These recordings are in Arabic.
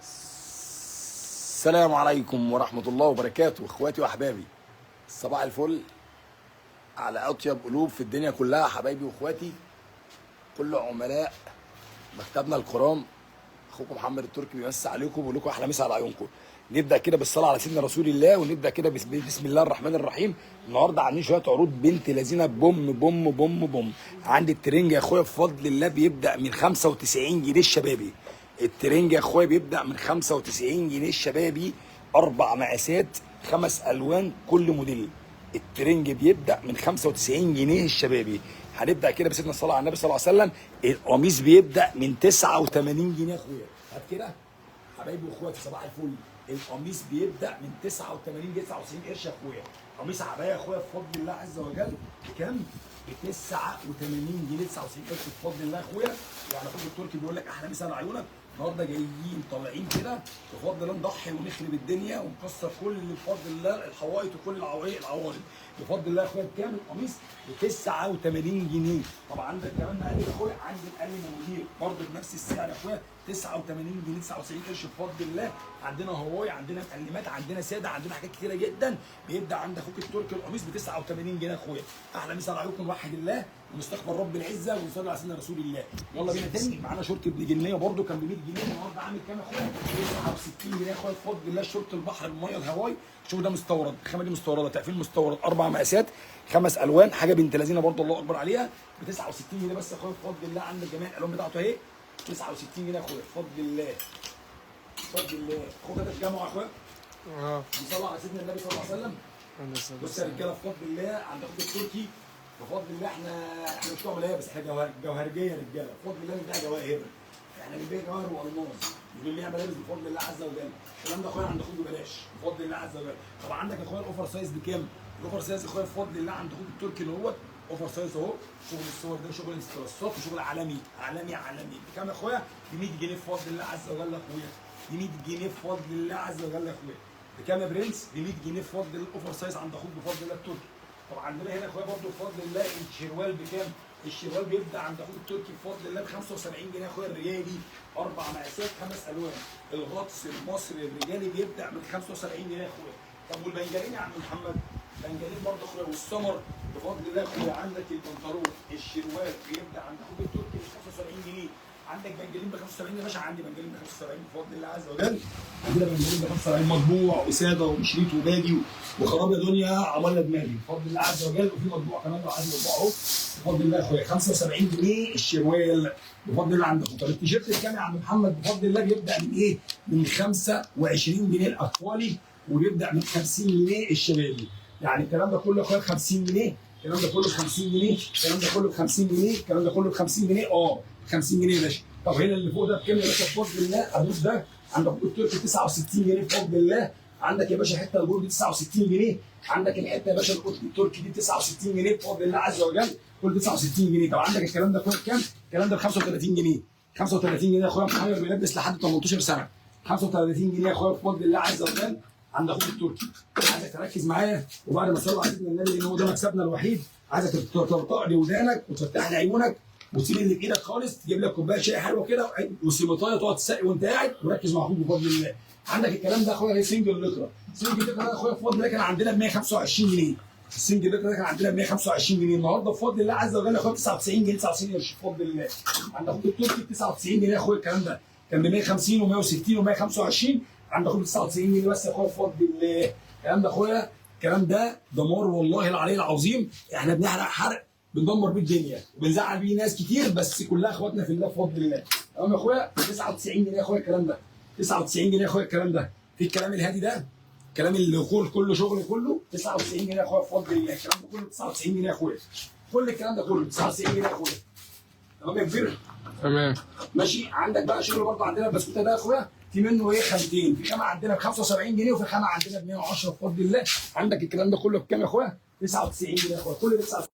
السلام عليكم ورحمة الله وبركاته، اخواتي واحبابي. صباح الفل على اطيب قلوب في الدنيا كلها، حبايبي واخواتي كل عملاء مكتبنا الكرام. اخوكم محمد التركي بيمسي عليكم وبيقول لكم احلى مسا على عيونكم. نبدا كده بالصلاه على سيدنا رسول الله، ونبدا كده بسم الله الرحمن الرحيم. النهارده عاملين شويه عروض بنت لذينه بوم بوم بوم بوم. عندي الترنج يا اخويا بفضل الله بيبدا من 95 جنيه الشبابي. الترنج يا اخويا بيبدا من 95 جنيه الشبابي، 4 مقاسات 5 الوان كل موديل. الترنج بيبدا من 95 جنيه الشبابي. هنبدا كده بسيدنا الصلاه على النبي صلى الله عليه وسلم. القميص بيبدا من 89 جنيه يا اخويا. هات كده حبايبي واخواتي صباح الفل. القميص بيبدا من 89 جنيه 99 قرش يا اخويا. قميص عبايه يا اخويا بفضل الله عز وجل بكام؟ ب 89 جنيه 99 قرش بفضل الله يا اخويا. يعني اخوك التركي بيقول لك احلى مسا على عيونك. النهارده جايين طالعين كده بفضل الله نضحي ونخرب الدنيا ونكسر كل اللي بفضل الله الحوائط وكل العوارض بفضل الله يا اخويا. بكام القميص؟ ب 89 جنيه. طبعا عندك كمان مقلب يا اخويا، عندي مقلب مدير برضه بنفس السعر يا اخويا 89 جنيه 99 قرش بفضل الله. عندنا هواي، عندنا مقلمات، عندنا ساده، عندنا حاجات كتيره جدا. بيبدا عند اخوك التركي القميص ب 89 جنيه يا اخويا. احلى مسا على عيونكم، وحد الله ونستغفر رب العزه ونصلي على سيدنا رسول الله. يلا بينا تاني. معانا شورت ابن جنيه برضه كان ب 100 جنيه، النهارده عامل كام يا اخويا؟ 69 جنيه يا اخويا بفضل الله. شورت البحر الميه الهواي، شوف ده مستورد، الخامه دي مستورده، تقفيل مستورد، 4 مقاسات 5 الوان، حاجه بنت لذينه برضه الله اكبر عليها ب 69 جنيه بس يا اخويا بفضل الله. عندك جميع الالوان بتاعته اهي 69 جنيه يا اخويا بفضل الله. بفضل الله. اخوك ده الجامعه يا اخويا. بيصلي على سيدنا النبي صلى الله عليه وسلم. بص يا رجاله بفضل الله عند اخوك التركي بفضل الله احنا مش بتوع ملاهي بس، احنا جوهرجيه يا رجاله بفضل الله. بنبيع جواهر، احنا بنبيع جواهر والماس، مش بنبيع ملابس بفضل الله عز وجل. الكلام ده اخويا عند اخوك ببلاش بفضل الله عز وجل. طب عندك يا اخويا الاوفر سايز بكام؟ الاوفر سايز يا اخويا بفضل الله عند اخوك التركي اللي هو اوفر سايز اهو. شغل الصور ده شغل استرسات وشغل عالمي عالمي عالمي. بكام يا اخويا؟ ب 100 جنيه بفضل الله عز وجل يا اخويا. ب 100 جنيه بفضل الله عز وجل يا اخويا. بكام يا برنس؟ ب 100 جنيه بفضل الله الاوفر سايز عند اخوك بفضل الله التركي. طب عندنا هنا يا اخويا برضه بفضل الله الشروال بكام؟ الشروال بيبدا عند اخوك التركي بفضل الله ب 75 جنيه يا اخويا الرجالي، 4 مقاسات 5 الوان. الغطس المصري الرجالي بيبدا من 75 جنيه يا اخويا. طب والبنجلين يا عم محمد؟ بنجلين برضه اخويا والسمر بفضل الله يا اخويا. عندك البنطلون الشروال بيبدا عند اخوك التركي ب 75 جنيه. عندك بنجلين ب 75 يا باشا. عندي بنجلين ب 75 بفضل الله عز وجل. عندنا بنجلين ب 75 مطبوع وساده ومشريط وباجي وخراب يا دنيا عملنا دماغي بفضل الله عز وجل. وفي مطبوع كمان لو عايز مطبوع اهو بفضل الله يا اخويا 75 جنيه الشروال بفضل الله عندكم. طب التيشيرت الكام يا عم محمد؟ بفضل الله بيبدا من ايه؟ من 25 جنيه الاطفالي، وبيبدا من 50 جنيه الشبابي. يعني الكلام ده كله يا اخويا ب 50 جنيه، الكلام ده كله ب 50 جنيه، الكلام ده كله ب 50 جنيه، الكلام ده كله ب 50 جنيه 50 جنيه يا باشا. طب هنا اللي فوق ده بكام يا باشا بفضل الله؟ ابوس ده عند ابوك التركي 69 جنيه بفضل الله. عندك يا باشا حته الجول دي 69 جنيه. عندك الحته يا باشا القطن التركي دي 69 جنيه بفضل الله عز وجل، كل 69 جنيه. طب عندك الكلام ده كام؟ الكلام ده ب 35 جنيه. 35 جنيه يا اخويا محمد بيلبس لحد 18 سنه. 35 جنيه يا اخويا بفضل الله عز وجل عند اخوك التركي. عايزك تركز معايا، وبعد ما تصلي على سيدنا النبي لان هو ده مكسبنا الوحيد، عايزك ترتقي لي ودانك وتفتح لي عيونك وتسيب اللي في ايدك خالص، تجيب لك كوبايه شاي حلوه كده وسيمطايه تقعد تسقي وانت قاعد وركز مع اخوك بفضل الله. عندك الكلام ده يا اخويا سنجل لتر. سنجل لتر ده يا اخويا بفضل الله كان عندنا ب 125 جنيه. السنجل لتر ده كان عندنا ب 125 جنيه، النهارده بفضل الله عز وجل يا اخويا 99 جنيه 99 قرش بفضل الله. عند اخوك التركي 99 جنيه يا اخويا. الكلام ده كان ب 150 و160 و125، عند اخوك 99 جنيه بس يا اخويا بفضل الله. الكلام ده اخويا، الكلام ده دمار والله العلي العظيم. احنا بنحرق حرق بندمر بيه الدنيا وبنزعل بيه ناس كتير، بس كلها اخواتنا في الله بفضل الله. تمام يا اخويا؟ 99 جنيه يا اخويا الكلام ده. 99 جنيه يا اخويا الكلام ده. في الكلام الهادي ده، الكلام اللي كله شغل كله 99 جنيه يا اخويا بفضل الله. الكلام ده كله 99 جنيه يا اخويا. كل الكلام ده كله 99 جنيه يا اخويا. تمام يا كبير؟ تمام ماشي. عندك بقى شغل برضه عندنا البسكوته ده يا اخويا، في منه ايه خامتين، في خامه عندنا ب 75 جنيه وفي خامه عندنا ب 110 بفضل الله. عندك الكلام ده كله بكام يا اخويا؟ 99 جنيه يا اخويا. كل ده 99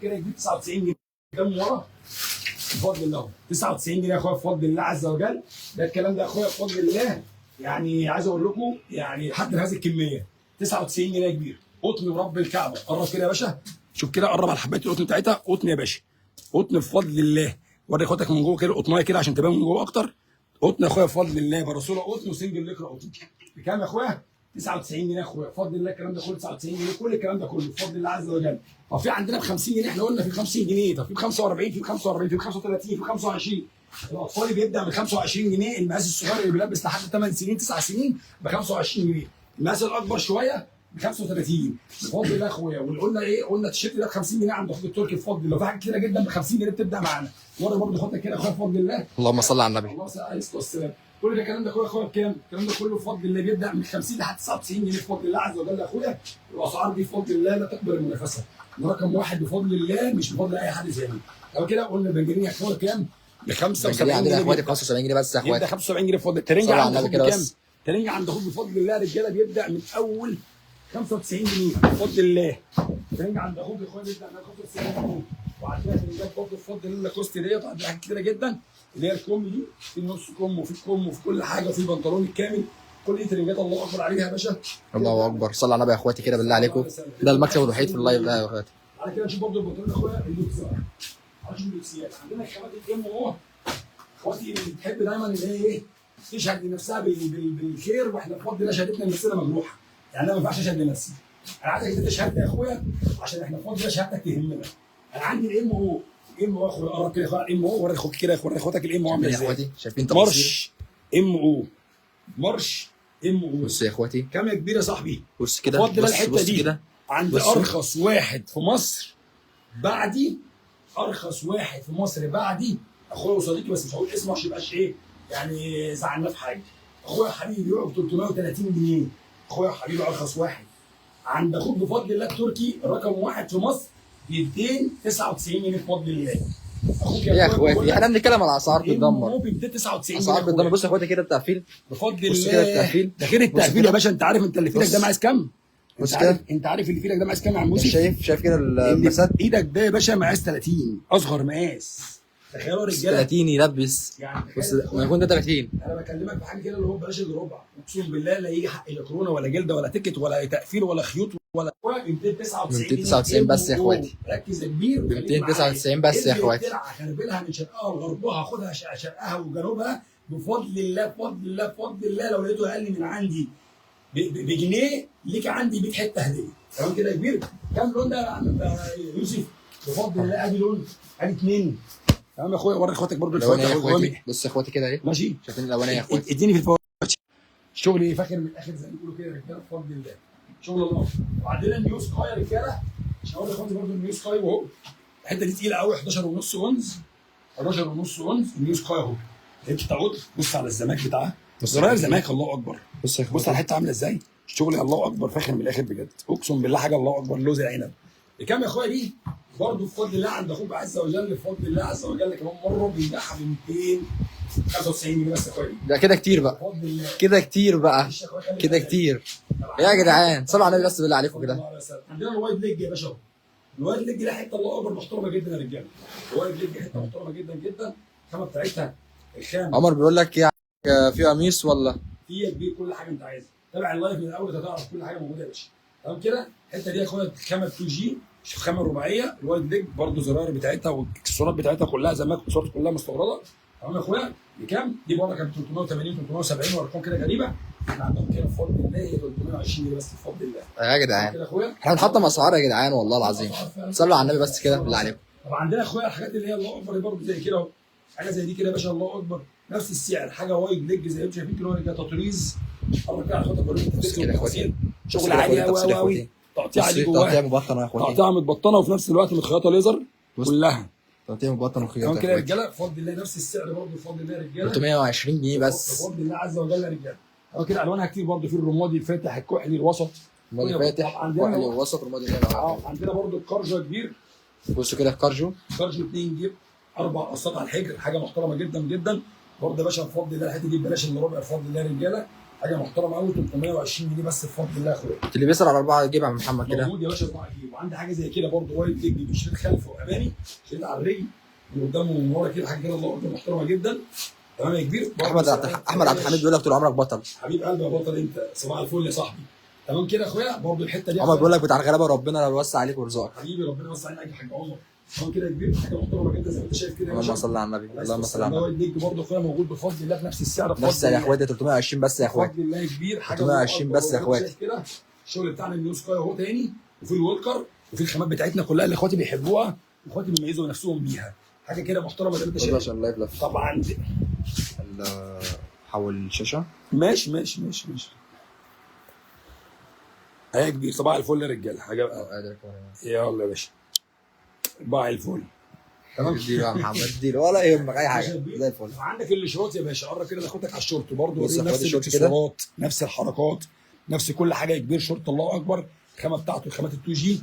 كده يجيب 99 جنيه قدام ورا بفضل الله. 99 جنيه يا اخويا بفضل الله عز وجل. ده الكلام ده يا اخويا بفضل الله. يعني عايز اقول لكم يعني حد بهذه الكميه 99 جنيه يا كبير. قطن ورب الكعبه. قرب كده يا باشا، شوف كده، قرب على حبايه القطن بتاعتها. قطن يا باشا، قطن بفضل الله وري اخواتك من جوه كده قطنايه كده عشان تبان من جوه اكتر. قطن يا اخويا بفضل الله برسوله قطن وسنجل ليكرا قطن. بكام يا اخويا؟ 99 جنيه يا اخويا بفضل الله. الكلام ده كله 99 جنيه، كل الكلام ده كله بفضل الله عز وجل. طب في عندنا ب 50 جنيه، احنا قلنا في 50 جنيه، طب في ب 45، في ب 45، في ب 35، في ب 25. الاطفال بيبدا من 25 جنيه، المقاس الصغير اللي بيلبس لحد 8 سنين 9 سنين ب 25 جنيه، المقاس الاكبر شويه ب 35 بفضل الله يا اخويا. وقلنا ايه؟ قلنا التيشيرت ده ب 50 جنيه عند اخوك التركي بفضل الله، وفي حاجات كتيره جدا ب 50 جنيه بتبدا معانا. ورا برضه اخواتك كده يا اخويا بفضل الله. اللهم صل على النبي. اللهم صل عليه والسلام. كل ده الكلام ده يا اخويا بكام؟ الكلام ده كله بفضل الله بيبدا من 50 لحد 99 جنيه بفضل الله عز وجل يا اخويا. الاسعار دي بفضل الله لا تقبل المنافسه. رقم واحد بفضل الله، مش بفضل اي حد ثاني. لو كده قلنا البنجرين يا اخويا كام؟ ب 75 عندنا جنيه. يا اخواتي ب 75 جنيه بس يا يبدا اخواتي. 75 جنيه بفضل. الترنجة صلوا على عند النبي اخوك كده بكام؟ بس. الترنجة عند اخوك بفضل الله رجاله بيبدا من اول 95 جنيه بفضل الله. الترنجة عند اخوك يا اخويا بيبدا من 95 جنيه. وعندنا ترنجات برضه بفضل الله لاكوست ديت، وعندنا حاجات كتيره جدا اللي هي الكم دي، في نص كم وفي كم وفي كل حاجه، وفي البنطلون الكامل. كل دي ترنجات الله اكبر عليها يا باشا. الله اكبر. صلوا على النبي يا اخواتي كده بالله عليكم. ده المكسب الوحيد في اللايف ده يا اخواتي. على كده نشوف برضه البنطلون يا اخويا اللوكس بقى. هنشوف اللوكسيات. عندنا الخامات الام اهو. اخواتي اللي بتحب دايما اللي هي ايه؟ تشهد لنفسها بالخير، واحنا بفضل الله شهادتنا لنفسنا ممنوحه. يعني انا ما ينفعش اشهد لنفسي. انا عايزك انت تشهد يا اخويا عشان احنا بفضل الله شهادتك تهمنا. انا عندي الام او. الام او يا اخويا قرب كده يا اخويا الام او، وري اخوك كده يا اخويا، وري اخواتك الام او عامله يا ازاي. اخواتي شايفين تفاصيل مرش ام او. مرش ام او. بص يا اخواتي كام يا كبير يا صاحبي؟ بص كده. بفضل الله بص الحته بص دي كده. عند بص. ارخص واحد في مصر بعدي. ارخص واحد في مصر بعدي اخويا وصديقي، بس مش هقول اسمه عشان يبقاش ايه يعني زعلنا في حاجه. اخويا حبيبي بيبيعه ب 330 جنيه. اخويا حبيبي ارخص واحد عند اخوك بفضل الله التركي رقم واحد في مصر ب 299 جنيه بفضل الله. اخوك يا اخواتي احنا بنتكلم على اسعار بتدمر. هو ب 299 اسعار جنيه. بتدمر. بص يا اخواتي كده التقفيل بفضل بص الله. كده التقفيل. ده غير التقفيل يا باشا. انت عارف انت اللي في ايدك ده مقاس كام؟ بص انت عارف اللي في ايدك ده مقاس كام يا عم موسى؟ شايف كده اللي المسات. في ايدك ده يا باشا مقاس 30 اصغر مقاس. تخيلوا يا رجاله 30 يلبس. يعني بص ما يكون ده 30. انا بكلمك في حاجه كده اللي هو بلاش الربع. اقسم بالله لا يجي حق لا كورونا ولا جلده ولا تيكت ولا تقفيل ولا خيوط ولا 299 299 بس يا اخواتي. ركز يا كبير. 299 بس يا اخواتي. خربلها من شرقها وغربها، خدها شرقها وجنوبها بفضل الله بفضل الله بفضل الله. لو لقيته اقل من عندي بجنيه ليك عندي 100 حته هديه. تمام كده يا كبير؟ كام لون ده يا عم يوسف؟ بفضل الله ادي لون ادي اثنين. تمام يا اخويا. وري اخواتك برضو الاولانيه يا الفواكه. اخواتي. بص يا اخواتي كده اهي. ماشي. شايفين الاولانيه يا اخواتي. اديني في الفواكه. شغل فاخر من الاخر زي ما بيقولوا كده يا رجاله بفضل الله. شغل الله. وعندنا النيو سكاي يا رجاله. مش هقول لاخواتي برضو النيو سكاي اهو. الحته دي تقيله قوي. 11.5 اونز. 11.5 اونز النيو سكاي اهو. انت تعود بص على الزماك بتاعها. زراير زماك الله اكبر. بص يا اخواتي. بص على الحته عامله ازاي. الشغل الله اكبر فاخر من الاخر بجد. اقسم بالله حاجه الله اكبر. لوز العنب بكام يا اخويا دي؟ برضه بفضل الله عند اخوك عز وجل بفضل الله عز وجل كمان مره بيبيعها ب 295 جنيه بس يا اخويا. ده كده كتير بقى. بفضل الله كده كتير بقى. كده كتير. يا جدعان صلوا على النبي بس بالله عليكم كده. عندنا الوايد ليج يا باشا. الوايد ليج دي حته الله اكبر محترمه جدا يا رجاله. الوايد ليج حته محترمه جدا جدا. الخامه بتاعتها الخام. عمر بيقول لك يعني في قميص ولا فيها كبير كل حاجه انت عايزها. تابع اللايف من الاول هتعرف كل حاجه موجوده يا باشا. تمام كده؟ الحته دي يا اخويا خامه 2 جي، خامه رباعيه. الوايد ليج برضه الزراير بتاعتها والاكسسوارات بتاعتها كلها زماك واكسسوارات كلها مستورده. تمام يا اخويا؟ بكام؟ دي بره كانت 380 370 وارقام كده غريبه. احنا عندهم كده بفضل الله هي 320 جنيه بس بفضل الله. يا جدعان كده يا اخويا؟ احنا بنحطم اسعار يا جدعان والله العظيم. صلوا على النبي بس كده بالله عليكم. طب عندنا يا اخويا الحاجات اللي هي الله اكبر برضه زي كده اهو. حاجه زي دي كده يا باشا الله اكبر نفس السعر. حاجه وايد ليج زي ما انتم شايفين كده كده تطريز. الله كده على خاطر كده يا اخواتي. شغل عالي قوي قوي. تقطيع دي جواها. تقطيع مبطنه يا اخواتي. تقطيع متبطنه وفي نفس الوقت متخيطه ليزر كلها. تقطيع مبطن وخياطه. تمام كده يا رجاله بفضل الله نفس السعر برضه بفضل الله يا رجاله. 320 جنيه بس بفضل الله عز وجل يا رجاله. هو كده الوانها كتير برضه. في الرمادي الفاتح الكحلي الوسط. رمادي فاتح كحلي وسط رمادي عندنا برضه الكارجو كبير. بصوا كده الكارجو. كارجو 2 جيب 4 قصات على الحجر. حاجه محترمه جدا جدا برضه يا باشا بفضل الله. الحته دي ببلاش الا ربع بفضل الله يا رجاله. حاجه محترمه قوي 320 جنيه بس بفضل الله يا اخويا. اللي بيسأل على 4 جيب يا عم محمد كده موجود يا باشا 4 جيب. وعندي حاجه زي كده برضه وايد ليج بشريط خلف وامامي. شريط على الرجل من قدام ومن ورا كده. حاجه كده الله اكبر محترمه جدا. تمام يا كبير. احمد عبد الحميد بيقول لك طول عمرك بطل. حبيب قلبي يا بطل انت. صباح الفل يا صاحبي. تمام كده يا اخويا. برضه الحته دي عمر بيقول لك بتاع الغلابه ربنا يوسع عليك ويرزقك. حبيبي ربنا يوسع عليك يا حاج عمر. تمام كده يا كبير، حاجه محترمه جدا زي ما انت شايف كده يا اللهم باشا. صل على النبي، اللهم صل على النبي. النيك برضه اخويا موجود بفضل الله بنفس السعر نفس يا اخواتي 320 بس يا اخواتي. بفضل الله يا كبير، حاجه 320 بس يا اخواتي. كده الشغل بتاعنا النيو سكاي اهو تاني، وفي الولكر وفي الخامات بتاعتنا كلها اللي اخواتي بيحبوها واخواتي بيميزوا نفسهم بيها، حاجه كده محترمه زي ما انت شايف. عشان اللايف لف طبعا حول الشاشه. ماشي. اهي يا كبير، صباح الفل يا رجاله، حاجه يلا يا باشا، صباح الفل. تمام اديله يا محمد، اديله ولا يهمك اي حاجه زي الفل. عندك الشورت يا باشا، قرب كده ناخدك على الشورت برضه، بص يا نفس اخواتي الشورت الاكسسوارات نفس الحركات نفس كل حاجه يا كبير. شورت الله اكبر، الخامه بتاعته الخامات ال 2 جي.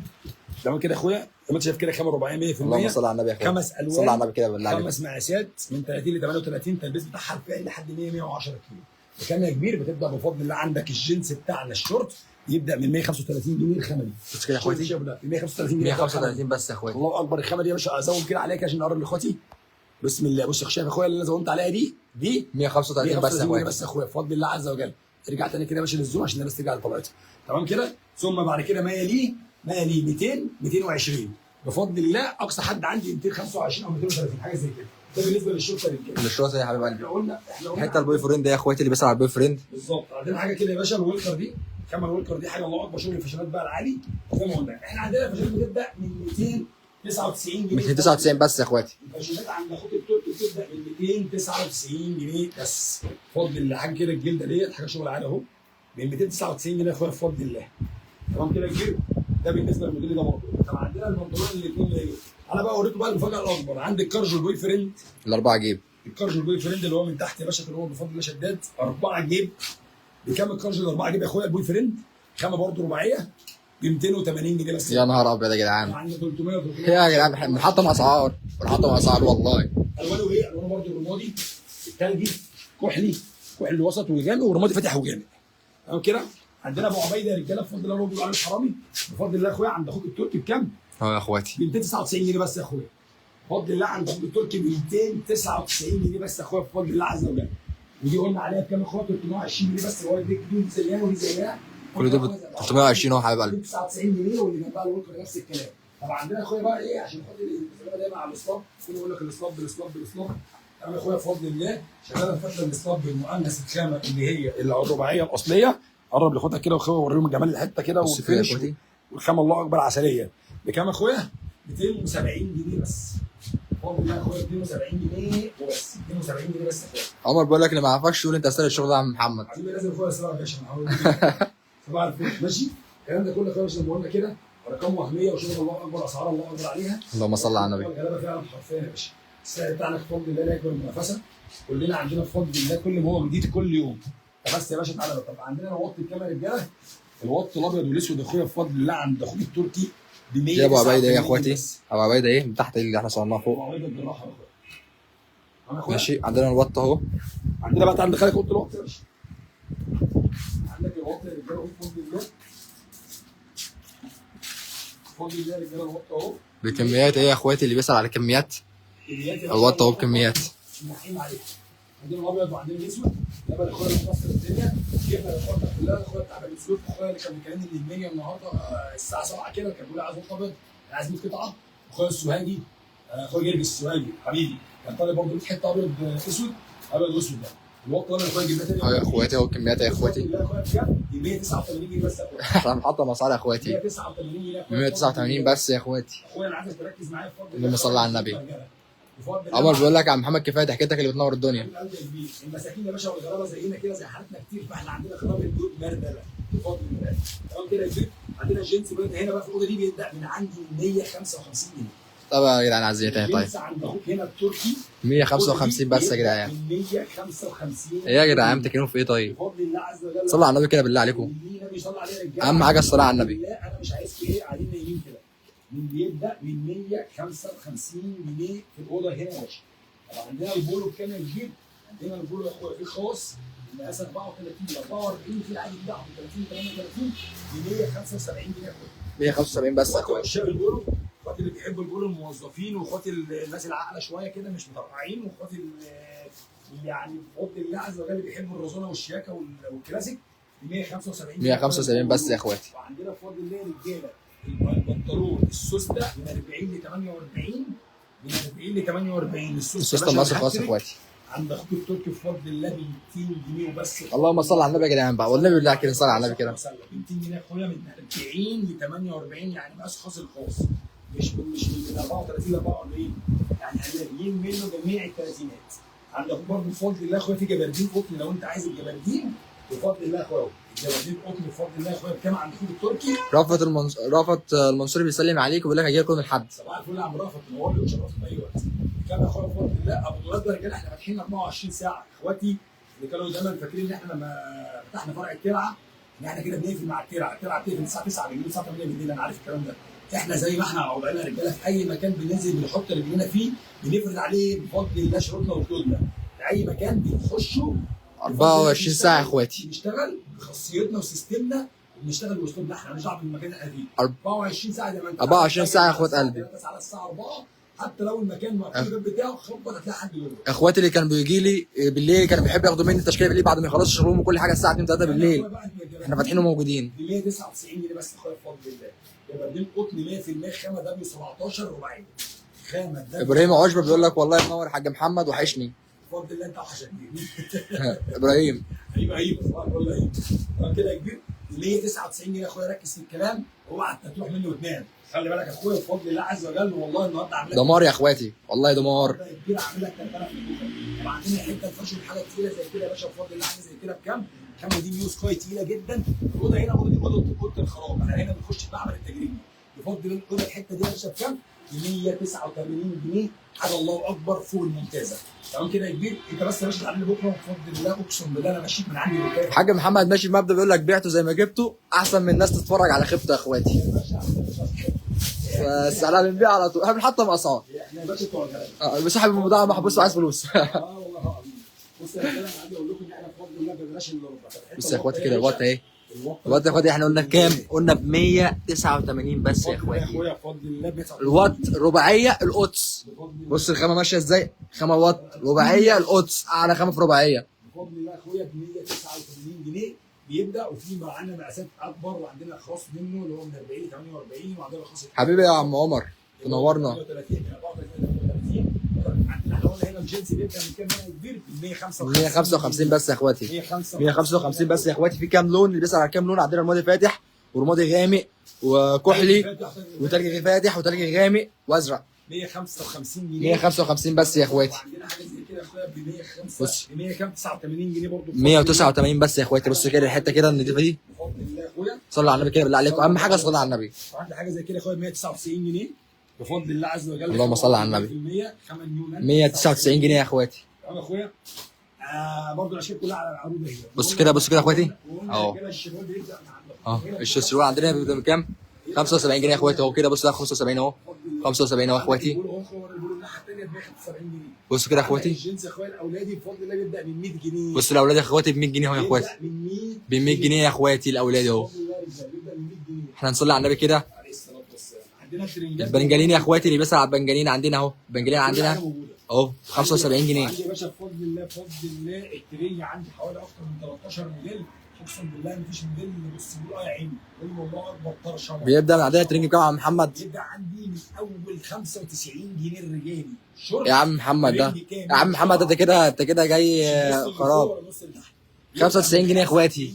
تمام كده يا اخويا، زي ما انت شايف كده خامه 400 100%. اللهم صل على النبي يا اخويا. 5 الوان، صل على النبي كده بالله عليك. 5 مقاسات من 30 ل 38، التلبيس بتاعها الفعلي لحد 100 110 كيلو. الكام يا كبير بتبدا بفضل الله. عندك الجنس بتاعنا الشورت يبدا من 135 جنيه الخامه دي. بص كده يا اخواتي، 135 جنيه 135 بس يا اخواتي. الله اكبر. الخامه دي يا باشا ازود كده عليك عشان اقرب لاخواتي. بسم الله. بص شايف يا اخويا اللي انا زودت عليها دي 135 بس يا اخواتي. بس يا اخويا بفضل الله عز وجل. ارجع تاني كده يا باشا للزوم عشان الناس ترجع لطبيعتها. تمام كده. ثم بعد كده ما يليه 200 220 بفضل الله. اقصى حد عندي 225 او 230 حاجه زي كده. ده بالنسبه للشرطه الرجاله. الشورت يا حبيب قلبي. احنا قلنا حته البوي فريند يا اخواتي اللي بيسأل على البوي فريند. بالظبط. عندنا حاجه كده يا باشا، الويلكر دي كمان. الويلكر دي حاجه الله اكبر، شغل الفاشونات بقى العالي زي ما قلنا. احنا عندنا الفاشونات بتبدا من 299 جنيه 299 بس يا اخواتي. الفاشونات عند اخوك التركي بتبدا من 299 جنيه بس بفضل الله. حاجه كده الجلده ديت حاجه شغل عالي اهو، من 299 جنيه يا اخويا بفضل الله. تمام كده كبير. ده بالنسبه للموديل ده برضه. طب عندنا البنطلون الاثنين اللي انا بقى اوريكم بقى المفاجاه الاكبر. عندك كارجو البوي فريند، الاربعه جيب. الكارجو البوي فريند اللي هو من تحت يا باشا، اللي هو بفضل الله شداد 4 جيب. بكام الكارجو ال 4 جيب يا اخويا البوي فريند؟ خامه برضه رباعيه ب 280 جنيه بس. يا نهار ابيض يا جدعان. يعني 300 يا جدعان بنحطم اسعار، بنحطم اسعار والله. الوانه ايه؟ الوانه برضه الرمادي، الثلجي، كحلي وسط وجامي، ورمادي فاتح وجامي. تمام كده. عندنا ابو عبيده يا رجاله بفضل الله، هو بيقول عليه الحرامي بفضل الله يا اخويا. عند اخوك التركي بكام؟ يا اخواتي ب 299 جنيه بس يا اخويا بفضل الله. عند اخوك التركي ب 299 جنيه بس يا اخويا بفضل الله عز وجل. ودي قلنا عليها بكام يا اخويا؟ 320 جنيه بس. هو دي زيها ودي زيها، كل ده ب 320 اهو يا حبيب قلبي. 99 جنيه، واللي جنبها الوركر نفس الكلام. طب عندنا يا اخويا بقى ايه عشان خاطر الزباله دايما على الاسلاب، كله يقول لك الاسلاب. انا يا اخويا بفضل الله شغال الفتره الاسلاب بالمؤنث الخامه اللي هي الرباعيه الاصليه. قرب لاخواتك كده واخويا وريهم جمال الحته كده وفينش. والخامه الله اكبر عسليه. بكام يا اخويا؟ 270 جنيه بس. بفضل الله يا اخويا 270 جنيه وبس. 270 جنيه بس يا اخويا. عمر بيقول لك اللي ما يعرفكش يقول انت استاهل الشغل ده يا عم محمد. حبيبي لازم اخويا اسرع يا باشا. صباح الفل. ماشي. الكلام ده كله يا اخويا زي ما قلنا كده ارقام وهميه وشغل الله اكبر، اسعار الله اكبر عليها. اللهم صل على النبي. الغلابه فعلا حرفيا يا باشا. السعر بتاعنا بفضل الله لا يكبر المنافسه. كلنا عندنا بفضل الله كل ما هو جديد كل يوم. بس يا باشا تعالى. طب عندنا الوط الكاميرا رجاله، الوط الابيض والاسود يا اخويا بفضل الله عند اخوك التركي ب 100. يا ابو عبيده ايه يا اخواتي؟ ابو عبيده ايه من تحت اللي احنا صورناه فوق. ابو عبيده بالراحه يا اخويا. ماشي. عندنا الوط اهو. عندنا بقى تعالى ندخلك اوضه الوط يا باشا. عندك الوط يا رجاله اهو بفضل الله. بفضل الله يا رجاله الوط اهو بكميات ايه يا اخواتي؟ اللي بيسأل على كميات الوط اهو بكميات. نحيم عليك. عندنا الابيض وعندنا الاسود. ده بقى اخويا اللي مكسر الدنيا. جبنا الاخوات كلها. اخويا بتاع بني سلوك، اخويا اللي كان مكلمني من المنيا النهارده الساعه 7 كده، كان بيقول لي عايز وط ابيض، عايز 100 قطعه. اخويا السوهاجي، اخويا جرجس السوهاجي حبيبي، كان طالب برضه 100 حته ابيض اسود. ابيض واسود ده الوط ده اخويا جبناه تاني. اهو يا اخواتي اهو الكميات يا اخواتي. لا اخويا بجد ب 189 جنيه بس يا اخويا. احنا بنحطم اسعار يا اخواتي. 189 جنيه 189 بس يا اخواتي. اخويا انا عايزك تركز معايا بفضل الله. اللهم صل على النبي. عمر بيقول لك يا عم محمد كفايه ضحكتك اللي بتنور الدنيا. المساكين يا باشا والغلابه زينا كده زي حالتنا كتير، فاحنا عندنا خراب البيوت مردله بفضل الله. تمام كده يا كبير. عندنا الجنس بقى هنا بقى في الاوضه دي بيبدا من عندي 155 جنيه. طب يا جدعان عايزين تاني طيب. الجنس عند اخوك هنا التركي 155 بس يا جدعان. من 155. ايه يا جدعان بتتكلموا في ايه طيب؟ بفضل الله عز وجل. صلوا على النبي كده بالله عليكم. النبي صلى عليه يا رجاله. اهم حاجه الصلاه على النبي. لا انا مش عايزكم ايه قاعدين نايمين كده. بيبدا من 155 جنيه في الاوضه هنا يا باشا. طب عندنا البولو بكام يا كبير؟ عندنا البولو يا اخويا في خاص مقاس 34 44 في العادي بتاعه 30 38 ب 175 جنيه يا اخويا. 175 بس يا اخواتي اخويا. عشاق البولو، اخواتي اللي بيحبوا البولو الموظفين، واخواتي الناس العاقله شويه كده مش مترقعين، واخواتي اللي يعني بفضل الله عز وجل بيحبوا الرزانه والشياكه والكلاسيك ب 175 175 بس يا اخواتي. وعندنا بفضل الله رجاله البنطلون السوسته من 40 ل 48، من 40 ل 48 السوسته المصري خلاص يا اخواتي. عند اخوك التركي بفضل الله ب 200 جنيه وبس. اللهم صل على النبي يا جدعان بقى، والنبي بالله كده صل على النبي كده. ب 200 جنيه يا اخويا من 40 ل 48، يعني مقاس خاص الخاص، مش من 34 ل 44، يعني هنلاقيين منه جميع الثلاثينات. عندك برضه بفضل الله يا اخويا في جبردين قطن، لو انت عايز الجبردين بفضل الله يا اخويا، الجبردين قطن بفضل الله يا اخويا بكام عند اخوك التركي؟ رافت المنصوري بيسلم عليك وبيقول لك هجي لكم الحد. صباح الفل يا عم رافت، منور لي وشرفت في اي وقت. كام يا اخويا بفضل الله ابو مراد ده رجاله احنا فاتحين 24 ساعه اخواتي، اللي كانوا دايما فاكرين ان احنا لما فتحنا فرع الترعه ان احنا كده بنقفل مع الترعه بتقفل الساعه 9 بالليل الساعه 8 بالليل، انا عارف الكلام ده. احنا زي ما احنا وضعنا رجاله في اي مكان بننزل بنحط رجلنا فيه، بنفرد عليه بفضل الله شروطنا وحدودنا. في اي مكان بنخشه 24 ساعه يا اخواتي، بنشتغل بخاصيتنا وسيستمنا وبنشتغل باسلوبنا احنا، مالناش دعوه بالمكان اللي احنا فيه. 24 ساعه زي ما انت 24 ساعه يا اخوات قلبي. على الساعه 4 حتى لو المكان مقفول الباب بتاعه خبط هتلاقي حد جوه. اخواتي اللي كانوا بيجي لي بالليل كانوا بيحبوا ياخدوا مني التشكيله بالليل بعد ما يخلصوا شغلهم وكل حاجه الساعه 2 3 بالليل احنا فاتحين وموجودين. ب 199 جنيه بس يا اخويا بفضل الله. جبردين قطن 100% خامه دبليو 17 رباعيه. خامه دبليو. ابراهيم عشبه بيقول لك والله ينور يا حاج محمد وحشني. بفضل الله انت وحشتني. ابراهيم ايوه صباح الفل ايوه. كده يا كبير 199 جنيه يا اخويا، ركز في الكلام اوعى تروح منه وتنام. خلي بالك يا اخويا بفضل الله عز وجل، والله النهارده عامل لك دمار يا اخواتي، والله دمار. كبير عامل لك 3000 في وبعدين حته الفرش حاجه تقيله زي كده يا باشا بفضل الله، حاجه زي كده بكام؟ الخامه دي نيو سكاي تقيله جدا. الاوضه هنا اوضه الخراب، احنا هنا بنخش المعمل التجريبي بفضل الله. الاوضه الحته دي يا باشا بكام؟ ب 189 جنيه، حاجه الله اكبر فوق الممتازه. تمام كده يا كبير، انت بس يا باشا تعالى بكره بفضل الله اقسم بالله انا ماشيك من عندي للكاف. حاج محمد ماشي بمبدا بيقول لك بعته زي ما جبته احسن من الناس تتفرج على خيبته يا اخواتي. بس احنا بنبيع على طول، احنا بنحطم اسعار. احنا يا باشا بتوع صاحب الموضوع محبوس وعايز فلوس. والله العظيم. بص يا رجاله انا عايز اقول لكم ان احنا بفضل الله ببلاش الا ربع. بص يا اخواتي كده الوقت اهي، الوقت يا اخواتي احنا قلنا بكام؟ قلنا ب 189 بس يا اخواتي. بفضل الله الوات رباعيه القدس. بص الخامه ماشيه ازاي؟ خامه وات رباعيه القدس، اعلى خامه في رباعيه. بفضل الله يا اخويا ب 189 جنيه بيبدا، وفي معانا مقاسات اكبر وعندنا خاص منه اللي هو من 40 ل 48 وعندنا خاص حبيبي يا عم عمر تنورنا. 34 عندنا احنا قلنا هنا الجنس بيبدا من كام هنا كبير؟ 155 بس يا اخواتي. 155 بس يا اخواتي. في كام لون اللي بيسأل على كام لون؟ عندنا رمادي فاتح ورمادي غامق وكحلي وتلج فاتح وتلج غامق وازرق. 155 جنيه 155 بس يا اخواتي. عندنا حاجه زي كده يا اخويا ب 189 جنيه برضه 189 بس يا اخواتي. بص كده الحته كده النضيفه دي بفضل الله يا اخويا. صلوا على النبي كده بالله عليكم، اهم حاجه صلوا على النبي. عندي حاجه زي كده يا اخويا ب 199 جنيه بفضل الله عز وجل. اللهم صل على النبي. 199 جنيه يا اخواتي. تمام يا اخويا. برضه الاشكال كلها على العروض اهي. بص كده بص كده يا اخواتي اهو الشروال عندنا بيبدا بكام؟ 75 جنيه يا اخواتي اهو كده. بص ده 75 اهو 75 اهو يا اخواتي. بص كده يا اخواتي. الجنس يا اخويا الاولادي بفضل الله بيبدا من 100 جنيه. بص الاولاد يا اخواتي ب 100 جنيه اهو يا اخواتي. ب 100 جنيه يا اخواتي الاولاد اهو. احنا نصلي على النبي كده. عندنا البنجلين يا اخواتي اللي بيسأل على البنجلين عندنا اهو. البنجلين عندنا اهو 75 جنيه. عندي يا باشا بفضل الله التري عندي حوالي اكتر من 13 موديل. اقسم بالله مفيش موديل بص بيقول يا عيني والله اكبر طرشه. بيبدا من عندنا الترنج بكام يا عم محمد؟ بيبدا عندي من اول 95 جنيه الرجالي. يا عم محمد ده يا عم محمد انت كده جاي خراب. 95 جنيه يا اخواتي.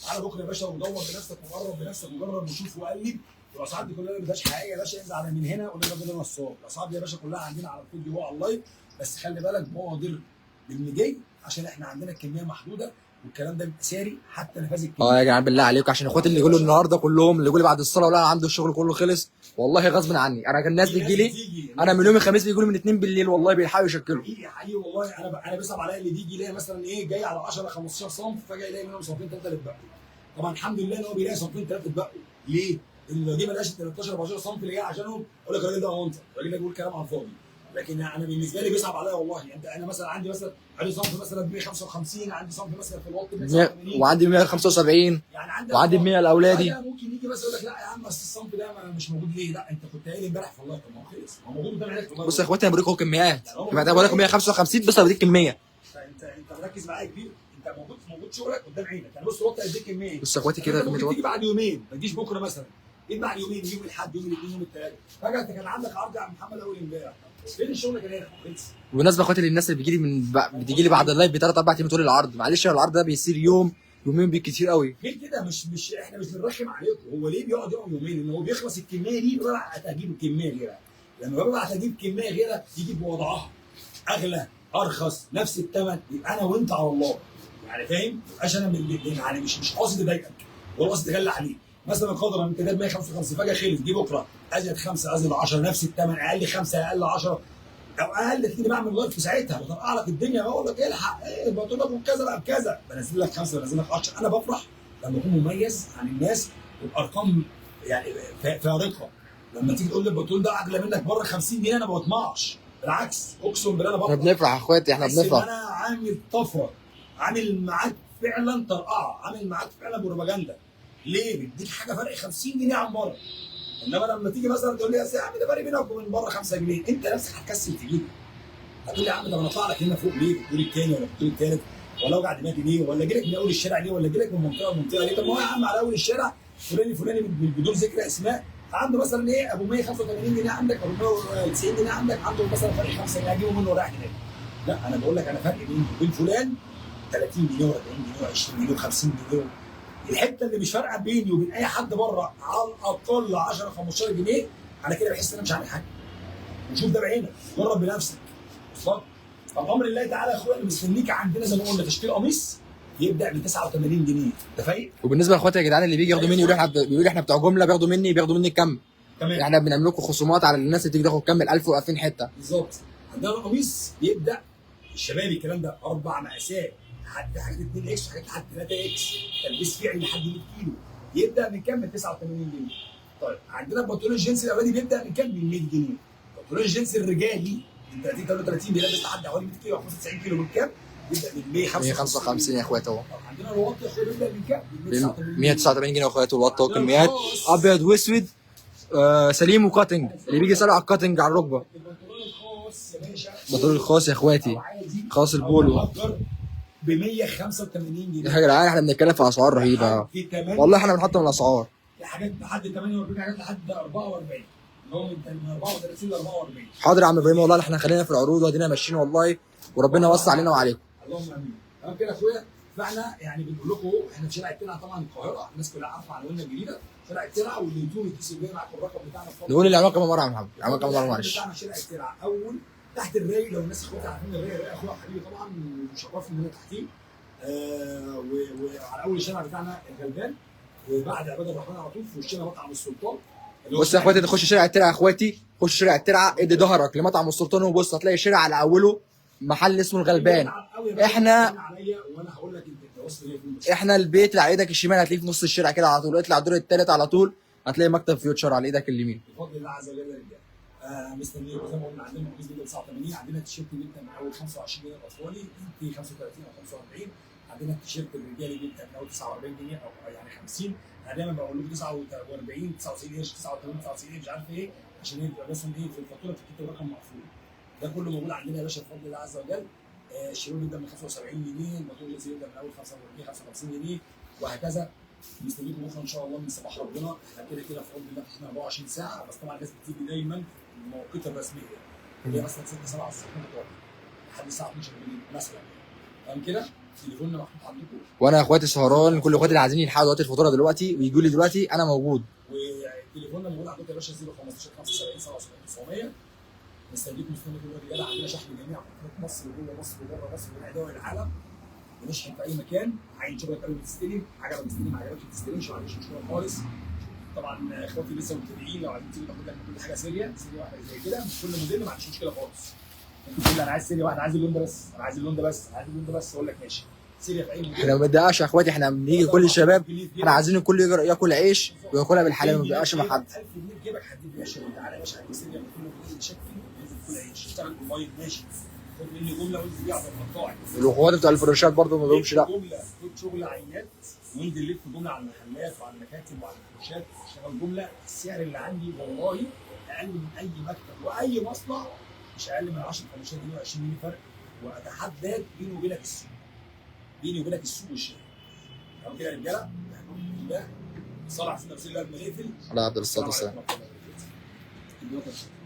تعالى بكره يا باشا ودور بنفسك وجرب بنفسك وجرب وشوف وقلب. الاسعار دي كلها ما بدهاش حقيقيه يا باشا. انزل على من هنا قول لنا كده نصاب. الاسعار دي يا باشا كلها عندنا على الفيديو هو على اللايف، بس خلي بالك بقدر بالمجي عشان احنا عندنا الكميه محدوده والكلام ده بيبقى ساري حتى نفاذ الكميه. يا جدعان بالله عليكم عشان اخواتي اللي يقولوا النهارده كلهم اللي يقولوا بعد الصلاه ولا عنده الشغل كله خلص والله غصب عني. انا كان الناس بتجي لي انا من يوم الخميس بيجوا لي من 2 بالليل والله بيلحقوا يشكلوا. حقيقي والله انا بيصعب عليا اللي بيجي يلاقي مثلا ايه جاي على 10 15 صنف فجاه يلاقي منهم صنفين ثلاثه اللي اتبقوا. طبعا الحمد لله ان هو بيلاقي صنفين ثلاثه اتبقوا. ليه؟ ان لو جه ما لقاش 13 14 صنف اللي جاي عشانهم اقول لك الراجل ده اونطه، الراجل ده بيقول كلام على الفاضي. لكن انا بالنسبه لي بيصعب عليا والله. انا مثلا عندي صنف مثلا ب 155، عندي صنف مثلا في الوقت ب 189 وعندي 175 يعني وعندي ب 100 الاولادي. ممكن يجي بس يقول لك لا يا عم بس الصنف ده مش موجود ليه؟ لا انت كنت قايل امبارح في اللايف. طب ما هو خلص ما هو موجود قدام عينك. بص يا اخواتي انا بوريكم كميات. انا بقول لكم 155 بس انا بديك كميه. انت مركز معايا كبير. انت موجود شغلك قدام عينك. يعني بص الوقت هيديك كميه. بص يا اخواتي كده ممكن تيجي بعد يومين ما تجيش بكره مثلا. جيت بعد يومين، يوم الاحد، يوم الاثنين، يوم الثلاث، فجاه انت كان عندك عرض يا عم محمد اول امبارح، فين الشغل كان هنا؟ خلص. بالمناسبه اخواتي للناس اللي بتجي لي بعد اللايف بثلاث اربع ايام تقول لي العرض، معلش العرض ده بيصير يوم يومين بالكتير قوي. غير كده مش احنا مش بنرخم عليكم، هو ليه بيقعد يومين؟ ان هو بيخلص الكميه دي ببعت اجيب الكميه غيرها، لما ببعت اجيب كميه غيرها يجي بوضعها اغلى ارخص نفس الثمن، يبقى انا وانت على الله يعني، فاهم؟ مبقاش انا يعني مش قاصد اضايقك ولا قاصد اغلى عليك. مثلا قدرا انت جايب 155 فجاه خلص، جه بكره ازيد 5 ازيد 10 نفس الثمن، اقل 5 اقل 10 او اقل، تيجي بعمل لايف في ساعتها بطرقع لك الدنيا، بقول لك الحق ايه بقول لك كذا بقى بكذا، بنزل لك 5 بنزل لك 10. انا بفرح لما اكون مميز عن الناس وبارقام يعني فارقه. لما تيجي تقول لي البطول ده اغلى منك بره 50 جنيه انا ما بطمعش، بالعكس اقسم بالله انا بفرح. احنا بنفرح يا اخواتي، احنا بنفرح. انا عامل طفره، عامل معاك فعلا طرقعه، عامل معاك فعلا بروباجندا. ليه؟ بيديك حاجه فرق 50 جنيه عن بره. انما لما تيجي مثلا تقول لي يا عم ده فرق بينك وبين بره 5 جنيه، انت نفسك هتكسل تجيب. هتقول لي يا عم ده انا اطلع لك هنا فوق ليه؟ في الدور الثاني ولا في الدور الثالث؟ ولا اوجع دماغي ليه؟ ولا اجي لك من اول الشارع ليه؟ ولا اجي لك من منطقه لمنطقه ليه؟ طب ما هو يا عم على اول الشارع فلاني بدون ذكر اسماء عنده مثلا ايه ابو 185 جنيه عندك، ابو 190 جنيه عندك، عنده مثلا فرق 5 جنيه اجيبه منه ورايح هناك. لا انا بقول لك انا فرق بيني وبين فلان 30 جنيه و40 جنيه و20 جنيه و50 جنيه. الحته اللي مش فارقه بيني وبين اي حد بره على الاقل 10 15 جنيه، انا كده بحس ان انا مش عامل حاجه. وشوف ده بعينك، جرب بنفسك. وصلت؟ فبامر الله تعالى يا اخويا اللي مستنيك عندنا زي ما قلنا تشكيل قميص يبدا ب 89 جنيه، انت فاهم؟ وبالنسبه لاخواتي يا جدعان اللي بيجي ياخدوا مني بيقولوا احنا بتوع جمله، بياخدوا مني كم. تمام. احنا بنعمل لكم خصومات على الناس اللي تيجي تاخد كم 1000 و2000 حته. بالظبط. عندنا القميص بيبدا الشبابي الكلام ده 4 مقاسات لحد حاجات 2 اكس وحاجات لحد 3 اكس، تلبيس فعلي لحد 100 كيلو، يبدا من كام؟ من 89 جنيه. طيب عندنا البنطلون الجينز الاولاني بيبدا من كام؟ من 100 جنيه. البنطلون الجينز الرجالي من 30 33 بيلبس لحد حوالي 100 كيلو او 95 كيلو، من كام؟ يبدا من 155 يا اخواتي اهو. طب عندنا الواطي يا اخويا بيبدا من كام؟ من 189 جنيه يا اخواتي. الوطه وكميات ابيض واسود سليم وكاتنج، اللي بيجي سرع الكاتنج على الركبه. البنطلون الخاص يا باشا، البنطلون الخاص يا اخواتي، خاص البولو ب 185 جنيه. يا جدعان احنا بنتكلم في اسعار رهيبه والله، احنا بنحط من الاسعار. في حاجات لحد 48، حاجات لحد 44، اللي هو من 34 ل 44. حاضر يا عم ابراهيم، والله احنا خلينا في العروض وادينا ماشيين والله، وربنا يوسع علينا وعليكم. اللهم امين. تمام كده يا اخويا، فاحنا يعني بنقول لكم احنا في شارع الترعه طبعا القاهره، الناس كلها عارفه عنواننا الجديده شارع الترعه، واللي يجوا يتصل بيا معاكم الرقم بتاعنا. نقول العنوان كمان مره يا محمد، العنوان كمان مره معلش. بتاعنا شارع الترعه اول تحت الراي، لو الناس اخواتي عارفين الراي اخويا حبيبي طبعا وشرفني ان انا تحتيه. وعلى اول الشارع بتاعنا الغلبان، وبعد عباد الرحمن على طول في وشنا مطعم السلطان. بص يا اخواتي، تخش شارع الترعه يا اخواتي، خش شارع الترعه ادي ظهرك لمطعم السلطان وبص هتلاقي شارع على اوله محل اسمه الغلبان. احنا البيت اللي على ايدك الشمال هتلاقيه في نص الشارع كده على طول، اطلع الدور الثالث على طول هتلاقي مكتب فيوتشر على ايدك اليمين. بفضل الله عز وجل يا رجاله. مستنيين زي ما قلنا، عندنا قميص بيبدا 89، عندنا التيشيرت بيبدا من اول 25 جنيه الاطفالي في 35 او 45، عندنا التيشيرت الرجالي بيبدا من اول 49 جنيه او يعني 50. انا دايما بقول لكم 49 99 قرش 89 99 مش عارف ايه، عشان يبقى مثلا ايه في الفاتوره بتكتب رقم مقفول. ده كله موجود عندنا يا باشا بفضل الله عز وجل. الشيرون بيبدا من 75 جنيه، الموتور الجنسي بيبدا من اول 45 55 جنيه وهكذا. مستنيكم بكره ان شاء الله من صباح ربنا. احنا كده كده بفضل الله احنا 24 ساعه، بس طبعا الناس بتيجي دايما في المواقيت الرسميه اللي هي مثلا 6 7 الصبح لحد الساعه 12 بالليل مثلا. تمام كده؟ تليفوننا محطوط عندكم. وانا يا اخواتي سهران، كل اخواتي اللي عايزين يلحقوا دلوقتي الفاتوره دلوقتي ويجوا لي دلوقتي انا موجود. وتليفوننا موجود عندكم يا باشا 015 75 77 900. مستنيكم يا رجاله. عندنا شحن جميع محافظات مصر وجوه مصر وبره مصر وجميع دول العالم. بنشحن في اي مكان. عايز شغلك قبل ما تستلم، عجبك تستلم، ما عجبكش ما تستلمش، ما عنديش مشكله خالص. طبعا اخواتي لسه مبتدئين، لو عايزين تيجي تاخد لك كل حاجه سيريا واحده زي كده، مش كل موديل ما عنديش مشكله خالص. ممكن تقول لي انا عايز سيريا واحده، عايز اللون ده بس، انا عايز اللون ده بس، انا عايز اللون ده بس، اقول لك ماشي سيريا في اي موديل. احنا ما بنضايقش يا اخواتي، احنا بنيجي كل الشباب احنا عايزين الكل ياكل عيش وياكلها بالحلال، ما بنضايقش مع حد. 1000 جنيه في جيبك هتجيب بيها شغل. تعالى يا باشا هات سيريا كل موديل شكل ننزل كل عيش، اشتغل اونلاين ماشي، خد مني جمله وانزل بيها على المقاطع. الاخوات بتوع الفراشات برضه ما بيهمش لا. جمله خد شغل عينات وانزل لف جمله على المحلات وعلى المكاتب وعلى الفروشات، اشتغل جمله. السعر اللي عندي والله اقل من اي مكتب واي مصنع، مش اقل من 10 15 جنيه و20 جنيه فرق. واتحداك بيني وبينك السوق، بيني وبينك السوق والشارع. تمام كده يا رجاله؟ الحمد لله صلى على سيدنا رسول الله قبل ما نقفل. على عبد الصلاة والسلام. السلام عليكم ورحمة الله وبركاته.